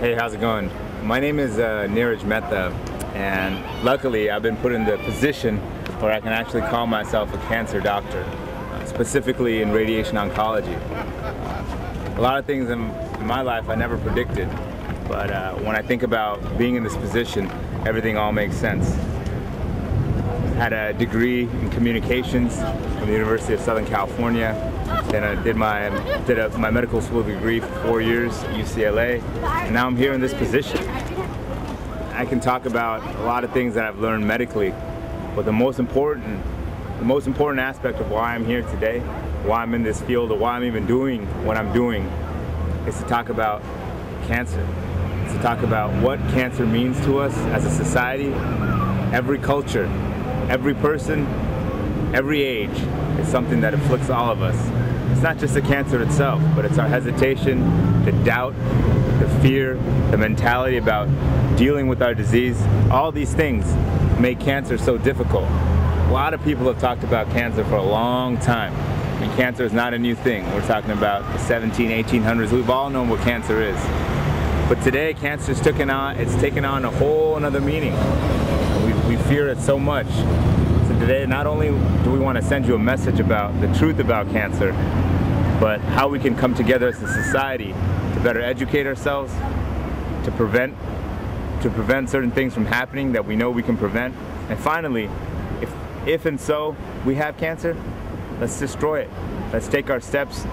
Hey, how's it going? My name is Niraj Mehta, and luckily I've been put in the position where I can actually call myself a cancer doctor, specifically in radiation oncology. A lot of things in my life I never predicted, but when I think about being in this position, everything all makes sense. Had a degree in communications from the University of Southern California. Then I did my medical school degree for 4 years at UCLA, and now I'm here in this position. I can talk about a lot of things that I've learned medically, but the most important aspect of why I'm here today, why I'm in this field, or why I'm even doing what I'm doing, is to talk about cancer. It's to talk about what cancer means to us as a society. Every culture, every person, every age is something that afflicts all of us. It's not just the cancer itself, but it's our hesitation, the doubt, the fear, the mentality about dealing with our disease. All these things make cancer so difficult. A lot of people have talked about cancer for a long time, and cancer is not a new thing. We're talking about the 1800s. We've all known what cancer is. But today, cancer's taken on a whole another meaning. We fear it so much. So today, not only do we want to send you a message about the truth about cancer, but how we can come together as a society to better educate ourselves, to prevent certain things from happening that we know we can prevent. And finally, if and so we have cancer, let's destroy it. Let's take our steps.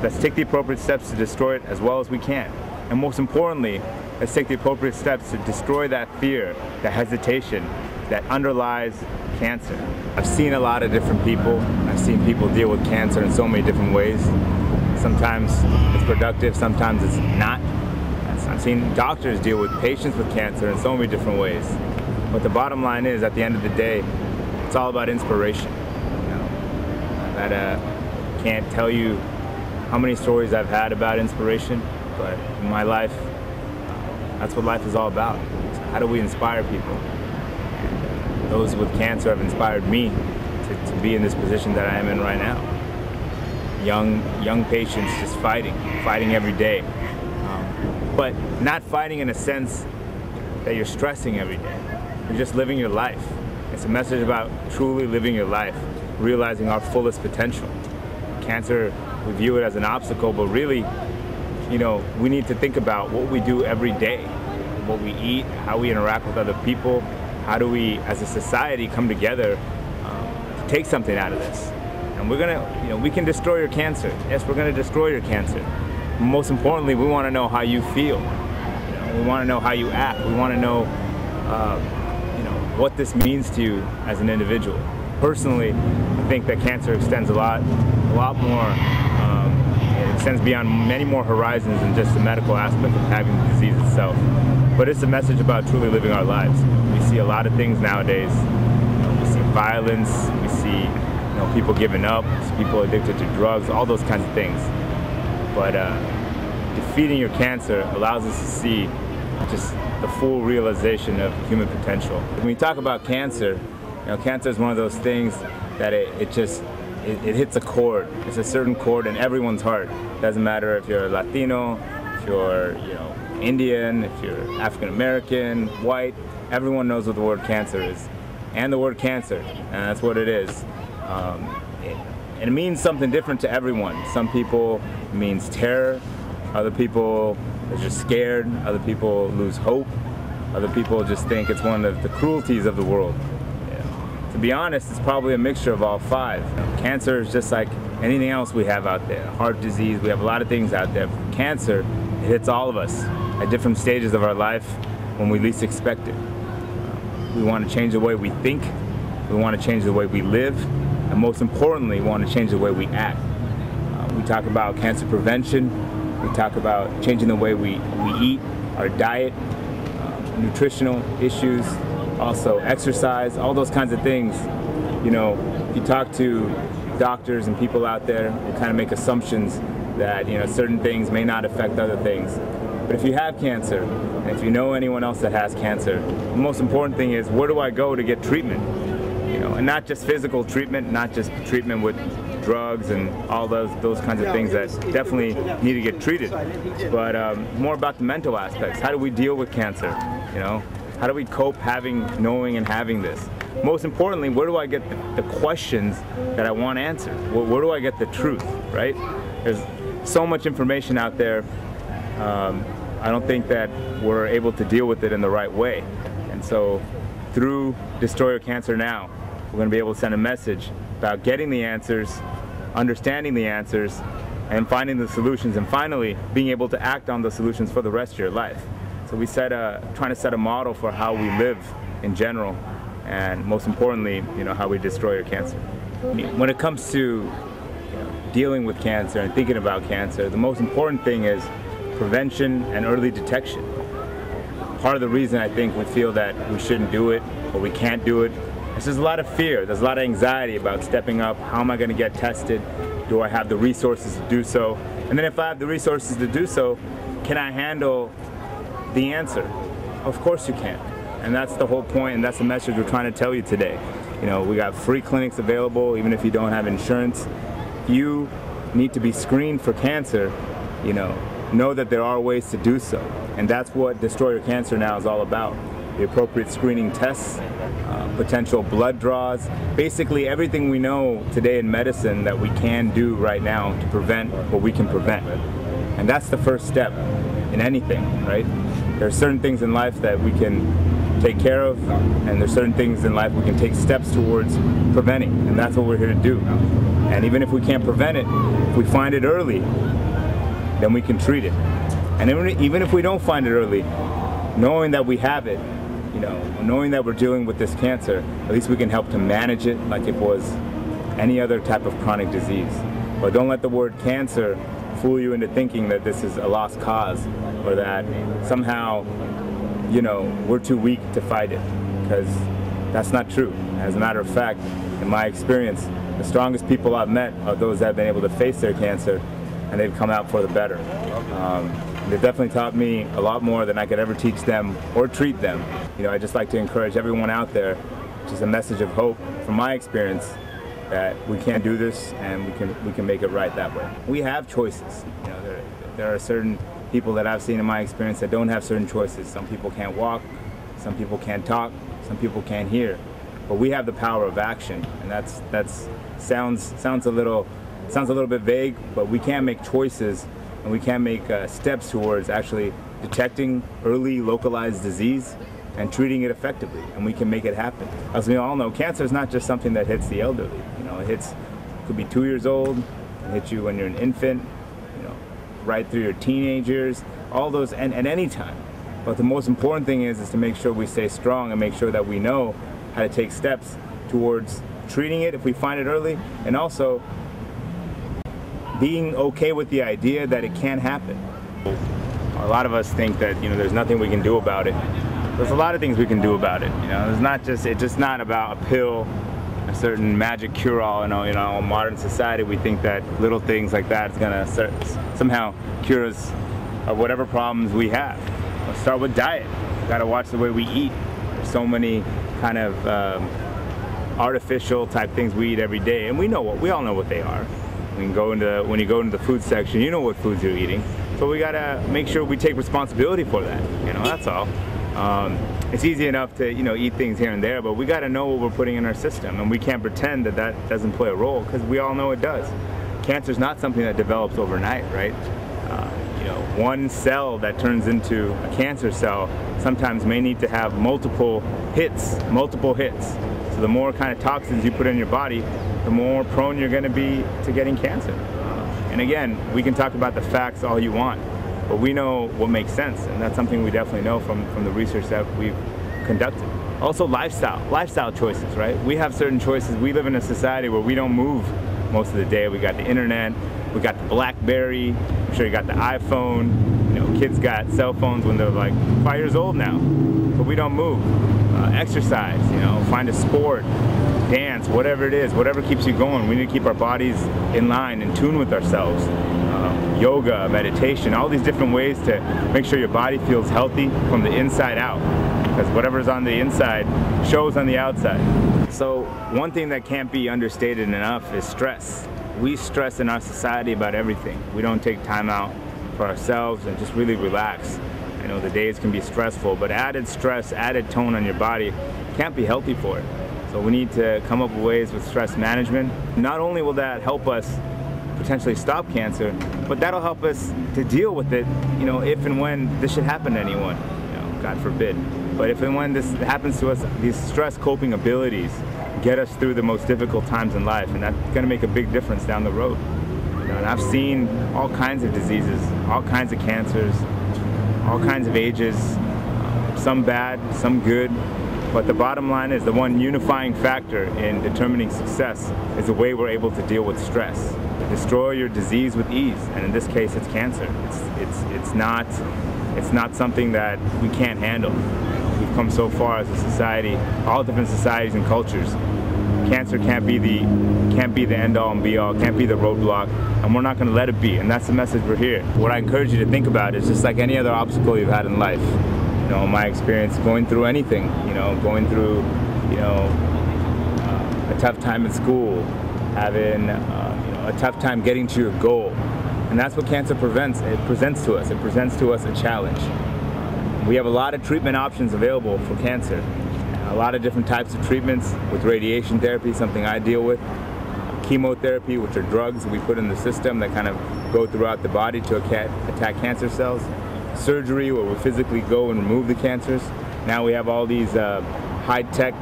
Let's take the appropriate steps to destroy it as well as we can. And most importantly, let's take the appropriate steps to destroy that fear, that hesitation that underlies cancer. I've seen a lot of different people. I've seen people deal with cancer in so many different ways. Sometimes it's productive, sometimes it's not. I've seen doctors deal with patients with cancer in so many different ways. But the bottom line is, at the end of the day, it's all about inspiration. I can't tell you how many stories I've had about inspiration, but in my life, that's what life is all about. So how do we inspire people? Those with cancer have inspired me to be in this position that I am in right now. Young patients just fighting every day. But not fighting in a sense that you're stressing every day. You're just living your life. It's a message about truly living your life, realizing our fullest potential. Cancer, we view it as an obstacle, but really, we need to think about what we do every day, what we eat, how we interact with other people. How do we, as a society, come together to take something out of this? And we can destroy your cancer. Yes, we're gonna destroy your cancer. But most importantly, we wanna know how you feel. We wanna know how you act. We wanna know, what this means to you as an individual. Personally, I think that cancer extends a lot more. It extends beyond many more horizons than just the medical aspect of having the disease itself. But it's a message about truly living our lives. We see a lot of things nowadays. We see violence, we see people giving up, people addicted to drugs, all those kinds of things. But defeating your cancer allows us to see just the full realization of human potential. When we talk about cancer, cancer is one of those things that it hits a chord. It's a certain chord in everyone's heart. It doesn't matter if you're Latino, if you're Indian, if you're African American, white, everyone knows what the word cancer is. And the word cancer, and that's what it is. And it means something different to everyone. Some people it means terror, other people are just scared, other people lose hope, other people just think it's one of the cruelties of the world. To be honest, it's probably a mixture of all five. Cancer is just like anything else we have out there. Heart disease, we have a lot of things out there. Cancer, it hits all of us at different stages of our life when we least expect it. We want to change the way we think, we want to change the way we live, and most importantly, we want to change the way we act. We talk about cancer prevention, we talk about changing the way we eat, our diet, nutritional issues, also exercise, all those kinds of things. If you talk to doctors and people out there, we kind of make assumptions that certain things may not affect other things. But if you have cancer, and if you know anyone else that has cancer, the most important thing is, where do I go to get treatment? And not just physical treatment, not just treatment with drugs and all those kinds of things that definitely need to get treated. But more about the mental aspects. How do we deal with cancer? You know, how do we cope knowing and having this? Most importantly, where do I get the questions that I want answered? Where do I get the truth, right? There's so much information out there. I don't think that we're able to deal with it in the right way. And so through Destroy Your Cancer Now, we're going to be able to send a message about getting the answers, understanding the answers, and finding the solutions, and finally being able to act on the solutions for the rest of your life. So we trying to set a model for how we live in general, and most importantly, how we destroy your cancer. When it comes to dealing with cancer and thinking about cancer, the most important thing is prevention and early detection. Part of the reason I think we feel that we shouldn't do it or we can't do it is there's a lot of fear, there's a lot of anxiety about stepping up. How am I going to get tested? Do I have the resources to do so? And then if I have the resources to do so, can I handle the answer? Of course you can. And that's the whole point, and that's the message we're trying to tell you today. We got free clinics available, even if you don't have insurance. You need to be screened for cancer, know that there are ways to do so. And that's what Destroy Your Cancer Now is all about. The appropriate screening tests, potential blood draws, basically everything we know today in medicine that we can do right now to prevent what we can prevent. And that's the first step in anything, right? There are certain things in life that we can take care of, and there's certain things in life we can take steps towards preventing, and that's what we're here to do. And even if we can't prevent it, if we find it early, then we can treat it. And even if we don't find it early, knowing that we have it, knowing that we're dealing with this cancer, at least we can help to manage it like it was any other type of chronic disease. But don't let the word cancer fool you into thinking that this is a lost cause, or that somehow we're too weak to fight it, because that's not true. As a matter of fact, in my experience, the strongest people I've met are those that have been able to face their cancer, and they've come out for the better. They've definitely taught me a lot more than I could ever teach them or treat them. I just like to encourage everyone out there, just a message of hope from my experience, that we can do this and we can make it right that way. We have choices. There are certain people that I've seen in my experience that don't have certain choices. Some people can't walk, some people can't talk, some people can't hear. But we have the power of action, and that sounds a little bit vague, but we can make choices, and we can make steps towards actually detecting early localized disease and treating it effectively, and we can make it happen. As we all know, cancer is not just something that hits the elderly. It could be 2 years old, it hits you when you're an infant, right through your teenage years, all those, and at any time. But the most important thing is to make sure we stay strong and make sure that we know how to take steps towards treating it if we find it early, and also being okay with the idea that it can happen. A lot of us think that there's nothing we can do about it. There's a lot of things we can do about it. It's just not about a pill, a certain magic cure-all. In modern society, we think that little things like that is gonna somehow cure us of whatever problems we have. Let's start with diet. We gotta watch the way we eat. There's so many kind of artificial type things we eat every day, and we all know what they are. When you go into the food section, you know what foods you're eating. So we gotta make sure we take responsibility for that. That's all. It's easy enough to eat things here and there, but we got to know what we're putting in our system, and we can't pretend that doesn't play a role, because we all know it does. Cancer is not something that develops overnight, right? One cell that turns into a cancer cell sometimes may need to have multiple hits. So the more kind of toxins you put in your body, the more prone you're going to be to getting cancer. And again, we can talk about the facts all you want, but we know what makes sense, and that's something we definitely know from the research that we've conducted. Also lifestyle choices, right? We have certain choices. We live in a society where we don't move most of the day. We got the internet, we got the BlackBerry, I'm sure you got the iPhone. Kids got cell phones when they're like 5 years old now, but we don't move. Exercise, find a sport, dance, whatever it is, whatever keeps you going. We need to keep our bodies in line, in tune with ourselves. Yoga, meditation, all these different ways to make sure your body feels healthy from the inside out, because whatever's on the inside shows on the outside. So one thing that can't be understated enough is stress. we stress in our society about everything. We don't take time out for ourselves and just really relax. I know the days can be stressful, but added stress, added tone on your body can't be healthy for it. So we need to come up with ways with stress management. Not only will that help us potentially stop cancer, but that'll help us to deal with it, if and when this should happen to anyone, God forbid. But if and when this happens to us, these stress coping abilities get us through the most difficult times in life, and that's going to make a big difference down the road. And I've seen all kinds of diseases, all kinds of cancers, all kinds of ages, some bad, some good. But the bottom line is the one unifying factor in determining success is the way we're able to deal with stress. Destroy your disease with ease, and in this case, it's cancer. It's not something that we can't handle. We've come so far as a society, all different societies and cultures. Cancer can't be the end all and be all, can't be the roadblock, and we're not going to let it be. And that's the message we're here. What I encourage you to think about is just like any other obstacle you've had in life. My experience going through anything, going through, a tough time in school, having, a tough time getting to your goal. And that's what cancer presents to us. It presents to us a challenge. We have a lot of treatment options available for cancer. A lot of different types of treatments with radiation therapy, something I deal with. Chemotherapy, which are drugs that we put in the system that kind of go throughout the body to attack cancer cells. Surgery, where we physically go and remove the cancers. Now we have all these high-tech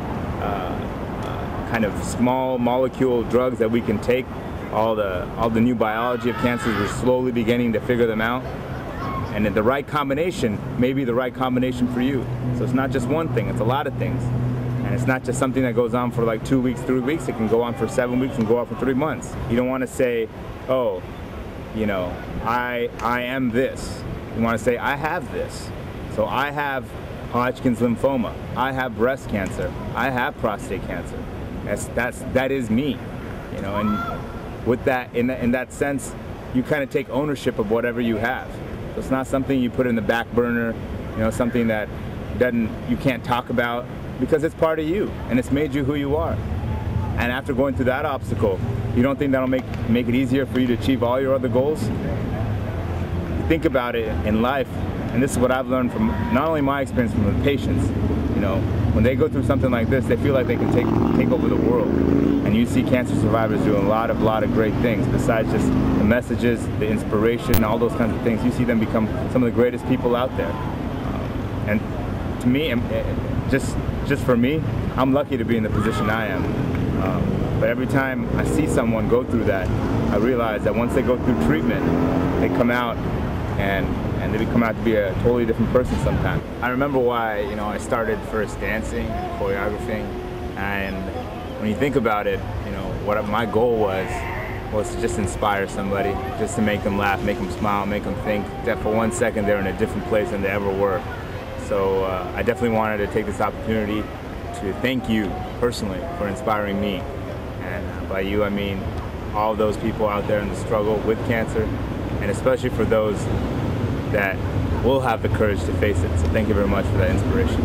kind of small molecule drugs that we can take. All the new biology of cancers, we're slowly beginning to figure them out. And the right combination may be the right combination for you. So it's not just one thing, it's a lot of things. And it's not just something that goes on for like 2 weeks, 3 weeks. It can go on for 7 weeks and go on for 3 months. You don't want to say, oh, I am this. You want to say, I have this. So I have Hodgkin's lymphoma. I have breast cancer. I have prostate cancer. That is me. And with that, in that sense, you kind of take ownership of whatever you have. So it's not something you put in the back burner, something that you can't talk about, because it's part of you and it's made you who you are. And after going through that obstacle, you don't think that'll make it easier for you to achieve all your other goals? Think about it in life, and this is what I've learned from not only my experience from the patients. When they go through something like this, they feel like they can take over the world. And you see cancer survivors doing a lot of great things. Besides just the messages, the inspiration, all those kinds of things, you see them become some of the greatest people out there. And to me, just for me, I'm lucky to be in the position I am. But every time I see someone go through that, I realize that once they go through treatment, they come out and they come out to be a totally different person sometimes. I remember why I started first dancing, choreographing, and when you think about it, what my goal was to just inspire somebody, just to make them laugh, make them smile, make them think that for 1 second they're in a different place than they ever were. So I definitely wanted to take this opportunity to thank you personally for inspiring me. And by you, I mean all those people out there in the struggle with cancer, and especially for those that will have the courage to face it. So thank you very much for that inspiration.